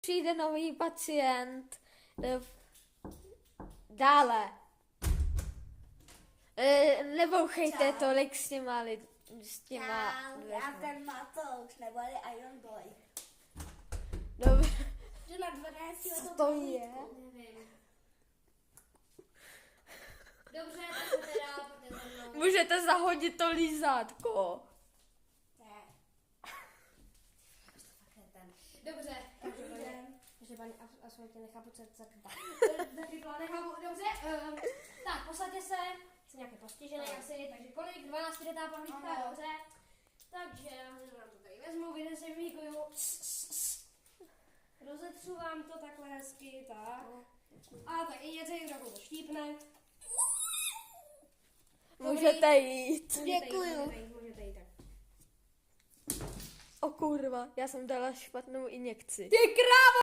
Přijde nový pacient. Dále. Nebouchejte tolik s těma Já ten Matouš, neboli Iron Boy. Dobře. Že na 12 Co to je? Nevím. Dobře, tak se teda pojďte za mnou. Můžete zahodit to lízátko. Ne. Dobře, Takže paní absolutně nechápu, co je to nechápu. Dobře, tak posaďte se. Jsi nějaký postižený asi, takže kolik? 12 letá pahlídka, dobře. Takže já vám to tady vezmu, vyjde se výkuju. Rozetřu vám to takhle hezky, tak. A tak i něco trochu to štípne. Můžete jít. Můžete jít, tak. O kurva, já jsem dala špatnou injekci. Ty krávo!